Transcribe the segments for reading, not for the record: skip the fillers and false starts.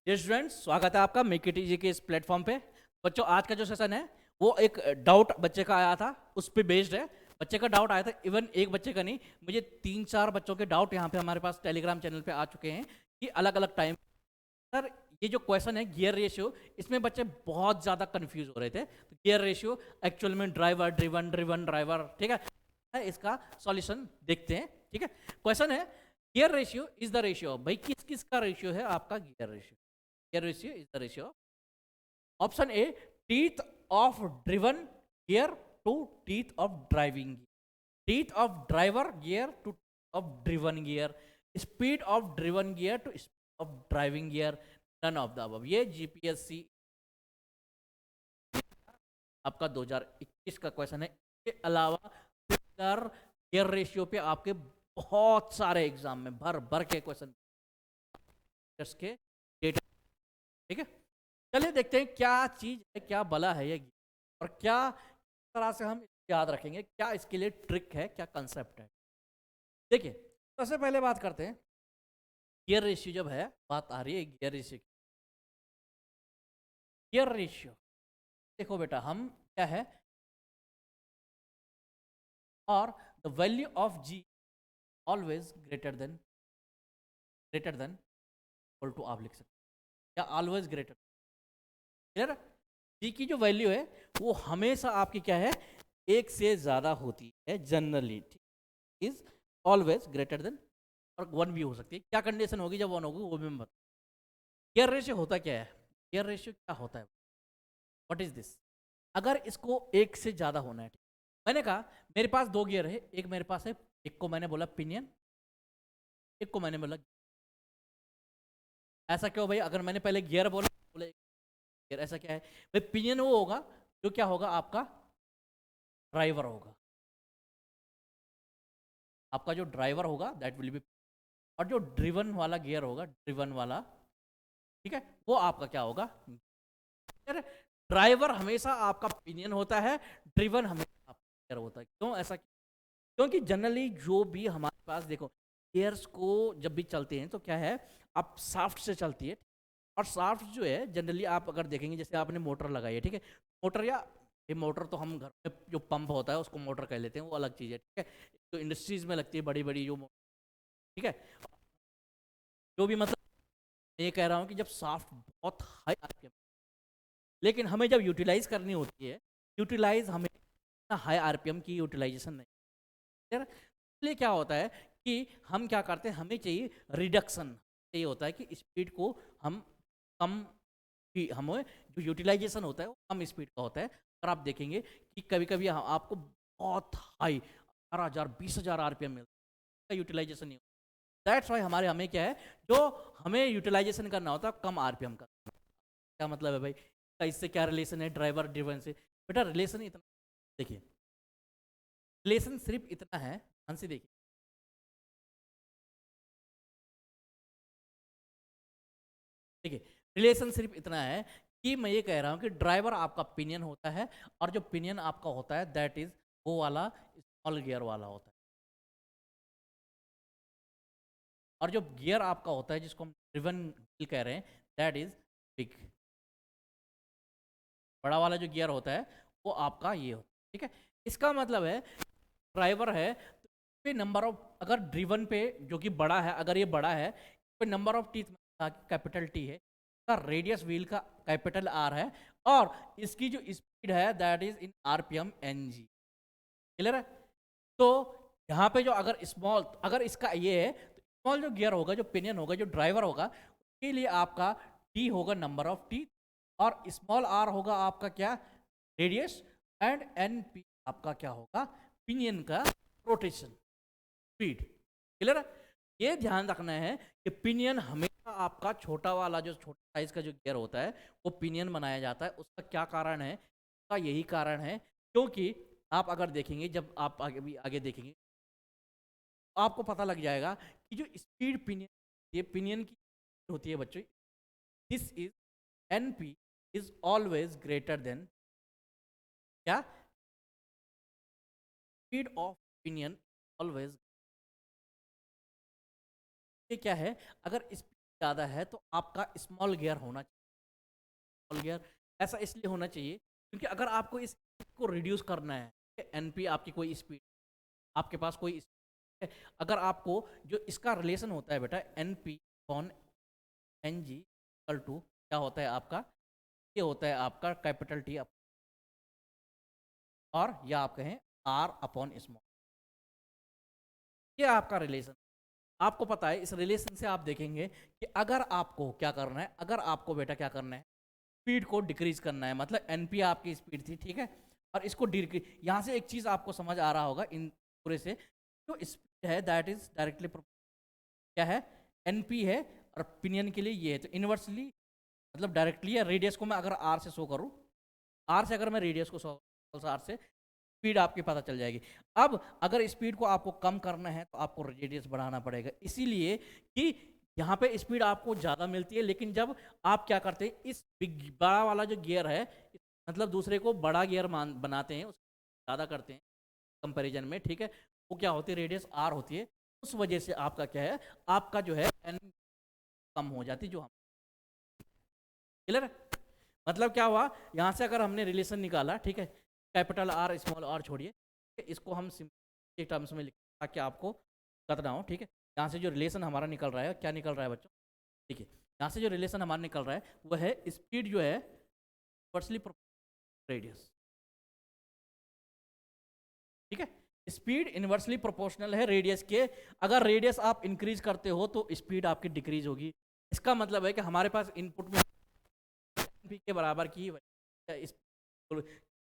Dear students, स्वागत है आपका मेक इट इजी के इस प्लेटफॉर्म पे। बच्चों, आज का जो सेशन है वो एक डाउट बच्चे का आया था, उस पर बेस्ड है। बच्चे का डाउट आया था, इवन एक बच्चे का नहीं, मुझे 3-4 बच्चों के डाउट यहाँ पे हमारे पास टेलीग्राम चैनल पे आ चुके हैं कि अलग अलग टाइम। सर, ये जो क्वेश्चन है गियर रेशियो, इसमें बच्चे बहुत ज़्यादा कंफ्यूज हो रहे थे। तो गियर रेशियो एक्चुअल में ड्राइवर ड्रिवन ड्रिवन ड्राइवर, ठीक है, इसका सॉल्यूशन देखते हैं। ठीक है, क्वेश्चन है gear ratio is the ratio, भाई किस किस का रेशियो है आपका gear ratio. Gear ratio is the ratio. Option A, teeth of driven gear to teeth of driving gear. Teeth of driver gear to of driven gear. Speed of driven gear to speed of driving gear. None of the above. ये GPSC आपका 2021 का question है। इसके अलावा gear ratio पे आपके बहुत सारे एग्जाम में भर भर के क्वेश्चन के डेटा। ठीक है, चलिए देखते हैं क्या चीज है, क्या बला है ये और क्या तरह से हम याद रखेंगे, क्या इसके लिए ट्रिक है, क्या कंसेप्ट है। देखिए, सबसे पहले बात करते हैं गियर रेशियो। जब है बात आ रही है गियर रेशियो की, गियर रेशियो देखो बेटा, हम क्या है और the value of G always greater than equal to, आप लिख सकते हैं या ऑलवेज ग्रेटर। क्लियर? जी की जो वैल्यू है वो हमेशा आपकी क्या है, एक से ज्यादा होती है generally, is always greater then, और वन भी हो सकती है। क्या कंडीशन होगी जब वन होगी वो भी मैं बता। गियर रेशियो होता क्या है, गियर रेशियो क्या होता है, व्हाट इज दिस। अगर इसको एक से ज्यादा होना है, मैंने कहा मेरे पास दो गियर है, एक मेरे पास है, एक को मैंने बोला पिनियन, एक को मैंने बोला। ऐसा क्यों भाई, अगर मैंने पहले गियर बोला बोले गियर, ऐसा क्या है भाई, पिनियन वो होगा जो क्या होगा आपका ड्राइवर होगा, आपका जो ड्राइवर होगा दैट विल बी, और जो ड्रिवन वाला गियर होगा, ड्रिवन वाला, ठीक है, वो आपका क्या होगा गियर। ड्राइवर हमेशा आपका पिनियन होता है, ड्रिवन हमेशा आपका गियर होता है। क्यों ऐसा, क्योंकि जनरली जो भी हमारे पास देखो गियर्स को जब भी चलते हैं तो क्या है, आप साफ्ट से चलती है, और साफ्ट जो है जनरली आप अगर देखेंगे, जैसे आपने मोटर लगाई है, ठीक है, मोटर या ये मोटर तो हम घर में जो पंप होता है उसको मोटर कह लेते हैं, वो अलग चीज़ है। ठीक है, तो इंडस्ट्रीज में लगती है बड़ी बड़ी जो ठीक है, जो भी मतलब मैं ये कह रहा हूँ कि जब साफ्ट बहुत हाई आरपीएम, लेकिन हमें जब यूटिलाइज करनी होती है, यूटिलाइज हमें हाई आरपीएम की यूटिलाइजेशन नहीं, इसलिए क्या होता है कि हम क्या करते हैं, हमें चाहिए रिडक्शन, चाहिए होता है कि स्पीड को हम कम, कि हमें जो यूटिलाइजेशन होता है वो कम स्पीड का होता है। और आप देखेंगे कि कभी कभी आपको बहुत हाई 18,000 20,000 आरपीएम मिलता है, यूटिलाइजेशन नहीं होता। दैट्स वाई हमारे हमें क्या है, जो हमें यूटिलाइजेशन करना होता है कम आरपीएम का। क्या मतलब है भाई, इससे क्या रिलेशन है ड्राइवर ड्रिवन से। बेटा रिलेशन इतना, देखिए रिलेशन सिर्फ इतना है, ध्यान से देखिए, देखिए रिलेशन सिर्फ इतना है कि मैं ये कह रहा हूँ कि ड्राइवर आपका पिनियन होता है, और जो पिनियन आपका होता है दैट इज वो वाला स्मॉल गियर वाला होता है, और जो गियर आपका होता है जिसको हम ड्रिवन व्हील कह रहे हैं दैट इज बिग, बड़ा वाला जो गियर होता है वो आपका ये होता है। ठीक है, इसका मतलब है ड्राइवर है तो पे नंबर ऑफ, अगर ड्रिवन पे जो कि बड़ा है, अगर ये बड़ा है पे number of teeth capital T है, का रेडियस व्हील का कैपिटल आर है, और इसकी जो स्पीड है that is in RPM N G. Clear है? तो यहाँ पे जो अगर स्मॉल, अगर इसका ये है तो स्मॉल जो गियर होगा, जो पिनियन होगा, जो ड्राइवर होगा, उसके लिए आपका टी होगा नंबर ऑफ टी, और स्मॉल आर होगा आपका क्या, रेडियस, एंड एन पी आपका क्या होगा, पिनियन का रोटेशन स्पीड। क्लियर है? ये ध्यान रखना है कि पिनियन हमेशा आपका छोटा वाला, जो छोटा साइज का जो गियर होता है वो पिनियन बनाया जाता है। उसका क्या कारण है, उसका यही कारण है क्योंकि आप अगर देखेंगे, जब आप आगे भी आगे देखेंगे तो आपको पता लग जाएगा कि जो स्पीड पिनियन, ये पिनियन की होती है बच्चों, this is an P is always greater then क्या, स्पीड ऑफ पिनियन ऑलवेज। ये क्या है, अगर ज़्यादा है तो आपका स्मॉल गियर होना चाहिए। स्मॉल गियर ऐसा इसलिए होना चाहिए क्योंकि अगर आपको इस को रिड्यूस करना है, एनपी आपकी कोई स्पीड, आपके पास कोई स्पीड है, अगर आपको जो इसका रिलेशन होता है बेटा N P upon N G equal to क्या होता है आपका, ये होता है आपका कैपिटल टी और या आप कहें आर अपॉन स्मॉल, ये आपका रिलेशन। आपको पता है इस रिलेशन से आप देखेंगे कि अगर आपको क्या करना है, अगर आपको बेटा क्या करना है, स्पीड को डिक्रीज करना है, मतलब एनपी आपकी स्पीड थी, ठीक है, और इसको डिक्रीज, यहाँ से एक चीज आपको समझ आ रहा होगा इन पूरे से, जो स्पीड है दैट इज डायरेक्टली क्या है, एनपी है, और पिनियन के लिए ये है, तो इनवर्सली मतलब डायरेक्टली है। रेडियस को मैं अगर आर से शो करूँ, आर से अगर मैं रेडियस को शो आर से स्पीड आपकी पता चल जाएगी। अब अगर स्पीड को आपको कम करना है तो आपको रेडियस बढ़ाना पड़ेगा, इसीलिए कि यहाँ पे स्पीड आपको ज़्यादा मिलती है, लेकिन जब आप क्या करते हैं इस बड़ा वाला जो गियर है, मतलब दूसरे को बड़ा गियर बनाते हैं, ज़्यादा करते हैं कंपैरिजन में, ठीक है, वो क्या होती है, रेडियस आर होती है, उस वजह से आपका क्या है, आपका जो है एन कम हो जाती, जो हम क्लियर, मतलब क्या हुआ, यहाँ से अगर हमने रिलेशन निकाला, ठीक है, कैपिटल आर स्मॉल आर छोड़िए, इसको हम सिंपल टर्म्स में लिख ताकि आपको दिक्कत ना हो, ठीक है। यहाँ से जो रिलेशन हमारा निकल रहा है, क्या निकल रहा है बच्चों, देखिए यहाँ से जो रिलेशन हमारा निकल रहा है वह है स्पीड जो है इनवर्सली रेडियस, ठीक है, स्पीड इनवर्सली प्रोपोर्शनल है रेडियस के, अगर रेडियस आप इंक्रीज करते हो तो स्पीड आपकी डिक्रीज होगी। इसका मतलब है कि हमारे पास इनपुट में एनपी के बराबर की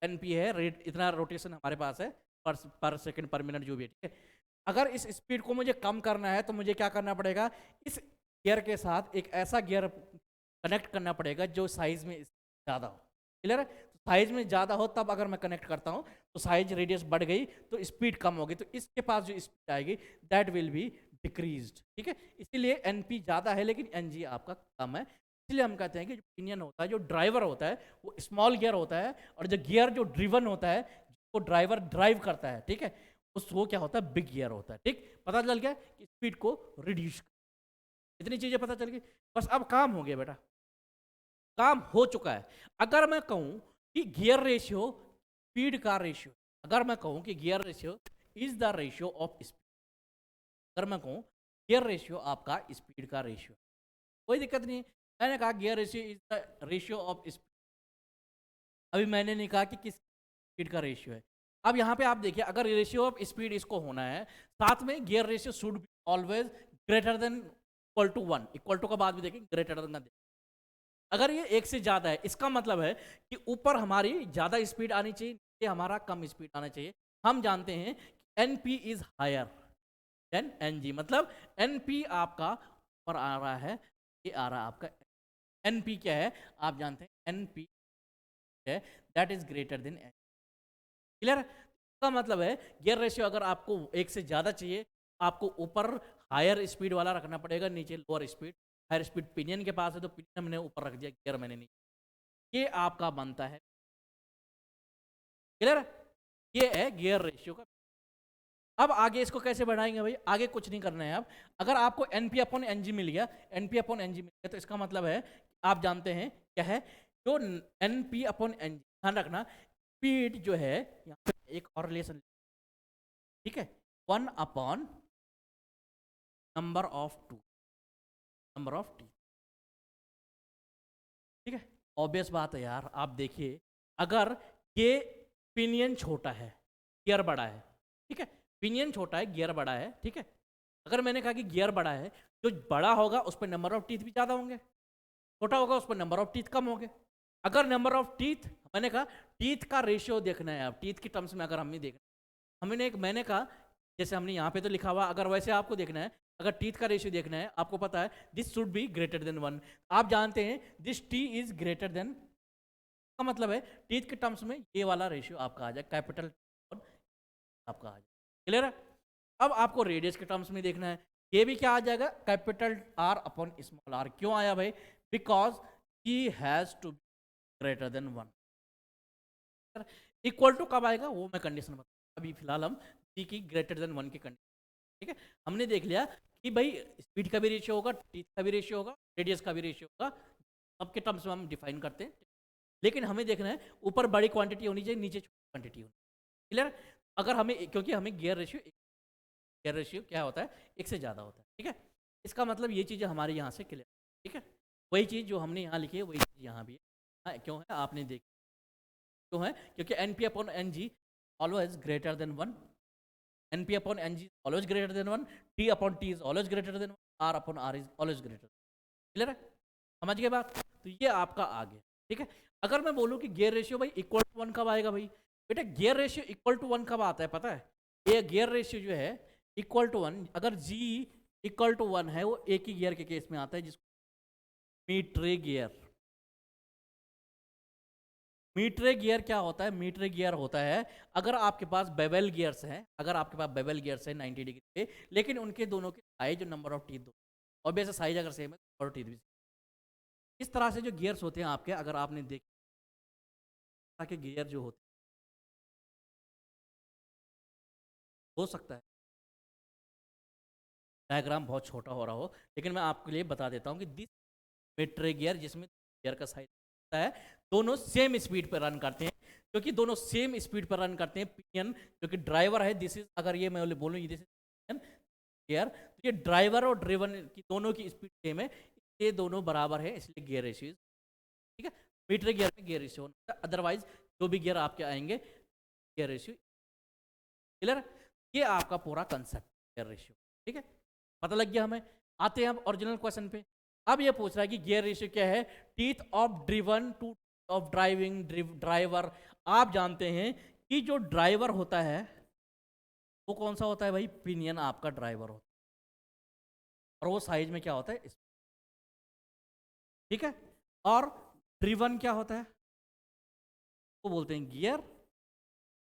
एनपी है, रेट इतना रोटेशन हमारे पास है पर सेकंड पर मिनट जो भी है, ठीक है। अगर इस स्पीड को मुझे कम करना है तो मुझे क्या करना पड़ेगा, इस गियर के साथ एक ऐसा गियर कनेक्ट करना पड़ेगा जो साइज में ज़्यादा हो, क्लियर है, साइज में ज़्यादा हो तब अगर मैं कनेक्ट करता हूँ तो साइज रेडियस बढ़ गई तो स्पीड कम होगी, तो इसके पास जो स्पीड आएगी दैट विल बी डिक्रीज्ड, ठीक है, इसीलिए एनपी ज़्यादा है लेकिन एनजी आपका कम है। इसलिए हम कहते हैं कि जो पिनियन होता है, जो ड्राइवर होता है वो स्मॉल गियर होता है, और जो गियर जो ड्रिवन होता है, जिसको ड्राइवर ड्राइव करता है, ठीक है, वो क्या होता है, बिग गियर होता है, ठीक, पता चल गया कि स्पीड को रिड्यूस, इतनी चीजें पता चल गई, बस अब काम हो गया बेटा, काम हो चुका है। अगर मैं कहूं कि गियर रेशियो स्पीड का रेशियो, अगर मैं कहूं कि gear ratio is the ratio of speed, अगर मैं कहूं गियर रेशियो आपका स्पीड का रेशियो, कोई दिक्कत नहीं, मैंने कहा gear ratio is the ratio of speed, अभी मैंने नहीं कहा कि किस स्पीड का रेशियो है। अब यहाँ पे आप देखिए, अगर रेशियो ऑफ स्पीड इसको होना है, साथ में gear ratio should be always greater than equal to 1, equal to का बाद भी देखें, ग्रेटर देन का देखें, अगर ये एक से ज़्यादा है इसका मतलब है कि ऊपर हमारी ज़्यादा स्पीड आनी चाहिए, नीचे हमारा कम स्पीड आना चाहिए। हम जानते हैं कि N P is higher than N G, मतलब एन पी आपका ऊपर आ रहा है, ये आ रहा है आपका एन पी क्या है, आप जानते हैं एन पी है that is greater than N, clear, इसका मतलब है गियर रेशियो अगर आपको एक से ज़्यादा चाहिए, आपको ऊपर हायर स्पीड वाला रखना पड़ेगा, नीचे lower speed, higher speed pinion के पास है तो पिनियन मैंने ऊपर रख दिया, गियर मैंने नीचे, ये आपका बनता है, क्लियर, ये है गियर रेशियो का। अब आगे इसको कैसे बढ़ाएंगे भाई, आगे कुछ नहीं करना है। अब अगर आपको एनपी अपॉन एनजी मिल गया, एनपी अपॉन एनजी मिल गया, तो इसका मतलब है आप जानते हैं क्या है, जो एनपी अपॉन एनजी, ध्यान रखना स्पीड जो है, यहाँ पे एक और रिलेशन, ठीक है, 1 upon number of two, number of T, ठीक है, ऑब्वियस बात है यार, आप देखिए अगर ये पिनियन छोटा है गियर बड़ा है, ठीक है, पिनियन छोटा है गियर बड़ा है, ठीक है, अगर मैंने कहा कि गियर बड़ा है, जो बड़ा होगा उस पर नंबर ऑफ टीथ भी ज़्यादा होंगे, छोटा होगा उस पर नंबर ऑफ टीथ कम होंगे। अगर नंबर ऑफ टीथ, मैंने कहा टीथ का रेशियो देखना है, आप टीथ की टर्म्स में अगर हमने देखना, हमने एक, मैंने कहा जैसे हमने यहाँ पे तो लिखा हुआ, अगर वैसे आपको देखना है, अगर टीथ का रेशियो देखना है, आपको पता है this should be greater than 1, आप जानते हैं this T is greater then, का मतलब है टीथ के टर्म्स में ये वाला रेशियो आपका आ जाए, कैपिटल आपका आ जाए, क्लियर है। अब आपको रेडियस के टर्म्स में देखना है, ये भी क्या आ जाएगा, capital R upon small R, क्यों आया भाई, because he has to be greater than 1, equal to कब आएगा वो मैं कंडीशन बता, अभी फिलहाल हम टी की ग्रेटर देन 1 की कंडीशन, ठीक है, हमने देख लिया कि भाई स्पीड का भी रेशियो होगा, टीथ का भी रेशियो होगा, रेडियस का भी रेशियो होगा, सबके टर्म्स में हम डिफाइन करते हैं। लेकिन हमें देखना है ऊपर बड़ी क्वांटिटी होनी चाहिए, नीचे छोटी क्वांटिटी होनी चाहिए। क्लियर? अगर हमें, क्योंकि हमें गियर रेशियो क्या होता है, एक से ज़्यादा होता है, ठीक है। इसका मतलब ये चीज़ें हमारे यहाँ से क्लियर, ठीक है। वही चीज़ जो हमने यहाँ लिखी है वही चीज़ यहाँ भी है। हाँ, क्यों है आपने देख, क्यों है, क्योंकि N P upon N G always greater than 1, N P upon N G always greater than 1, T upon T is always greater than 1, R upon R is always greater. Clear है? समझ गए बात? तो ये आपका आ गया, ठीक है। अगर मैं बोलूँ कि गियर रेशियो भाई इक्वल टू 1 कब आएगा भाई, बेटा गियर रेशियो इक्वल टू 1 कब आता है पता है? ये गियर रेशियो जो है इक्वल टू 1, अगर जी इक्वल टू 1 है, वो एक ही गियर के केस में आता है, जिसको मीट्रे गियर। मीट्रे गियर क्या होता है? मीट्रे गियर होता है अगर आपके पास बेवल गियर्स हैं, अगर आपके पास बेवल गियर्स हैं 90 डिग्री पे, लेकिन उनके दोनों के साइज, जो नंबर ऑफ टीथ दो, और वैसे साइज अगर सेम है और टीथ भी, इस तरह से जो गियर्स होते हैं आपके, अगर आपने देखा कि गियर जो होते हो सकता है डायग्राम बहुत छोटा हो रहा हो, लेकिन मैं आपके लिए बता देता हूँ कि दिस मीट्रे गियर, जिसमें गियर का साइज होता है, दोनों सेम स्पीड पर रन करते हैं। क्योंकि दोनों सेम स्पीड पर रन करते हैं, पिनियन जो कि ड्राइवर है, दिस इज, अगर ये मैं बोलूँ दिस इज गियर, तो ये ड्राइवर और ड्रिवन की दोनों की स्पीड सेम है, ये दोनों बराबर है, इसलिए गियर रेशियो, ठीक है। मीटर गियर में गियर रेशियो, अदरवाइज जो भी गियर आपके आएंगे गियर रेशियो। क्लियर? ये आपका पूरा कंसेप्ट गियर रेशियो, ठीक है। पता लग गया हमें? आते हैं हम ओरिजिनल क्वेश्चन पे। अब ये पूछ रहा है कि गियर रेशियो क्या है, teeth of driven two of driving driver. आप जानते हैं कि जो ड्राइवर होता है वो कौन सा होता है भाई, पिनियन आपका ड्राइवर होता है, और वो साइज में क्या होता है, ठीक है। और ड्रिवन क्या होता है, वो बोलते हैं गियर,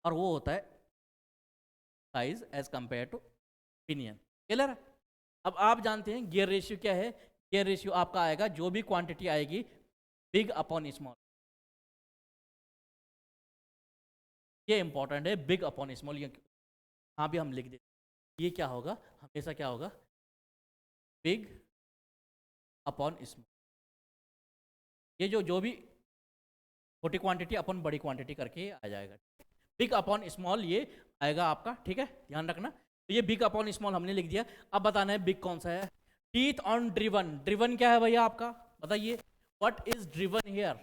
और वो होता है size as compare to pinion. Clear? अब आप जानते हैं गियर रेशियो क्या है, गियर रेशियो आपका आएगा, जो भी क्वांटिटी आएगी बिग अपॉन स्मॉल, ये इंपॉर्टेंट है, बिग अपॉन स्मॉल, ये यहाँ भी हम लिख देते, ये क्या होगा, हमेशा क्या होगा, बिग अपॉन स्मॉल। ये जो भी छोटी क्वांटिटी अपन बड़ी क्वांटिटी करके आ जाएगा, बिग अपॉन स्मॉल ये आएगा आपका, ठीक है, ध्यान रखना। तो ये बिग अपॉन स्मॉल हमने लिख दिया। अब बताना है बिग कौन सा है। टीथ ऑन ड्रिवन, ड्रिवन क्या है भैया आपका, बताइए, what is driven here,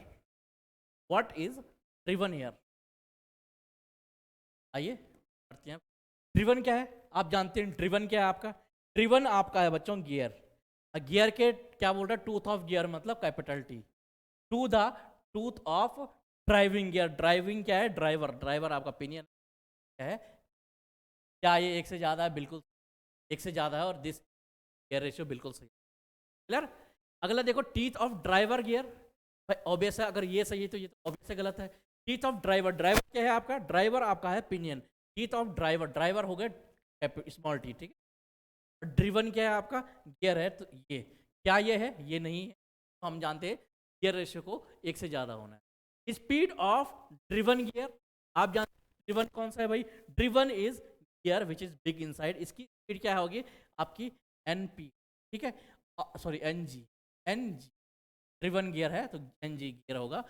what is driven here, आइए करते हैं। ड्रिवन क्या है, आप जानते हैं ड्रिवन क्या है आपका, ड्रिवन आपका है बच्चों गियर। गियर के क्या बोल रहा है, टूथ ऑफ गियर मतलब capital T, to the tooth of driving gear, driving क्या है, ड्राइवर, ड्राइवर आपका पिनियन क्या है, क्या ये एक से ज़्यादा है, बिल्कुल एक से ज़्यादा है, और दिस गियर रेशियो बिल्कुल सही। क्लियर? अगला देखो, टीथ ऑफ ड्राइवर गियर, भाई ऑब्वियस है, अगर ये सही है तो ये तो ऑब्वियस से गलत है। टीथ ऑफ ड्राइवर, ड्राइवर क्या है आपका, ड्राइवर आपका है pinion, teeth of driver, driver हो गए स्मॉल टी, ठीक है। ड्रिवन क्या है आपका, गियर है, तो ये क्या ये है, ये नहीं है, तो हम जानते हैं गियर रेशियो को एक से ज़्यादा होना है। स्पीड ऑफ ड्रिवन गियर, आप जानते हैं ड्रिवन कौन सा है भाई, driven is gear which is big inside, इसकी स्पीड क्या होगी आपकी, एन पी, ठीक है, sorry N G, N G driven gear है तो एन जी गियर होगा।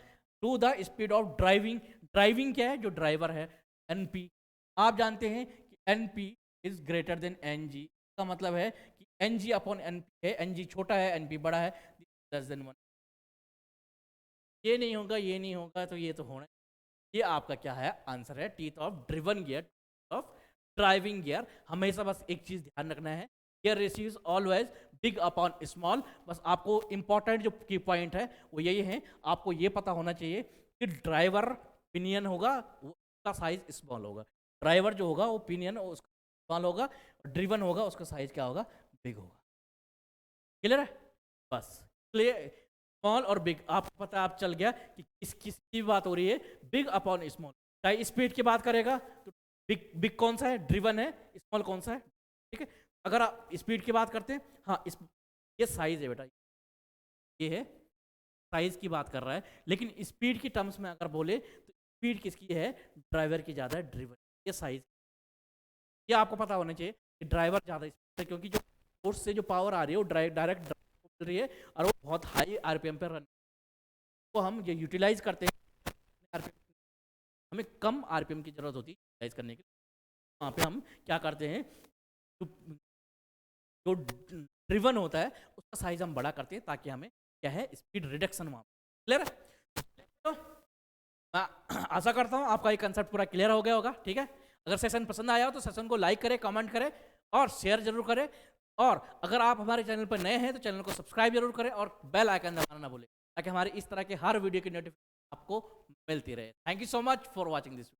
To the speed of driving, driving क्या है, जो ड्राइवर है, एन पी। आप जानते हैं कि N P is greater than N G, का मतलब है कि N G upon N P है, एन जी छोटा है एन पी बड़ा है, लेस देन 1। ये नहीं होगा, ये नहीं होगा, तो ये तो होना, ये आपका क्या है, आंसर है teeth of driven gear, of driving gear. हमेशा बस एक चीज ध्यान रखना है, gear ratio is always big upon small. बस आपको इंपॉर्टेंट जो की पॉइंट है वो यही है, आपको ये पता होना चाहिए कि ड्राइवर पिनियन होगा उसका साइज स्मॉल होगा, ड्राइवर जो होगा वो पिनियन उसका स्मॉल होगा, ड्रिवन होगा उसका साइज क्या होगा, बिग होगा। क्लियर है? बस क्लियर, स्मॉल और बिग आपको पता, आप चल गया कि किसकी बात हो रही है, बिग अपॉन स्मॉल। चाहे स्पीड की बात करेगा तो बिग बिग कौन सा है, ड्रिवन है, स्मॉल कौन सा है, ठीक है। अगर आप स्पीड की बात करते हैं, हाँ ये साइज है बेटा, ये है साइज की बात कर रहा है, लेकिन स्पीड की टर्म्स में अगर बोले तो स्पीड किसकी है, ड्राइवर की ज़्यादा है, ड्रिवन, ये साइज, ये आपको पता होना चाहिए कि ड्राइवर ज़्यादा स्पीड है, क्योंकि जो सोर्स से जो पावर आ रही है वो डायरेक्ट मिल रही है और वो बहुत हाई आरपीएम पर रन, तो हम ये यूटिलाइज करते हैं। हमें कम आरपीएम की जरूरत होती है यूटिलाइज करने के लिए, वहाँ पे हम क्या करते हैं, जो ड्रिवन होता है उसका साइज हम बड़ा करते हैं ताकि हमें क्या है स्पीड रिडक्शन वहाँ। क्लियर है? तो मैं आशा करता हूँ आपका ये कंसेप्ट पूरा क्लियर हो गया होगा। ठीक है, अगर सेशन पसंद आया हो तो सेशन को लाइक करें, कमेंट करें और शेयर जरूर करें। और अगर आप हमारे चैनल पर नए हैं तो चैनल को सब्सक्राइब जरूर करें और बेल आइकन दबाना ना भूलें ताकि हमारे इस तरह के हर वीडियो की नोटिफिकेशन आपको मिलती रहे। Thank you so much for watching this.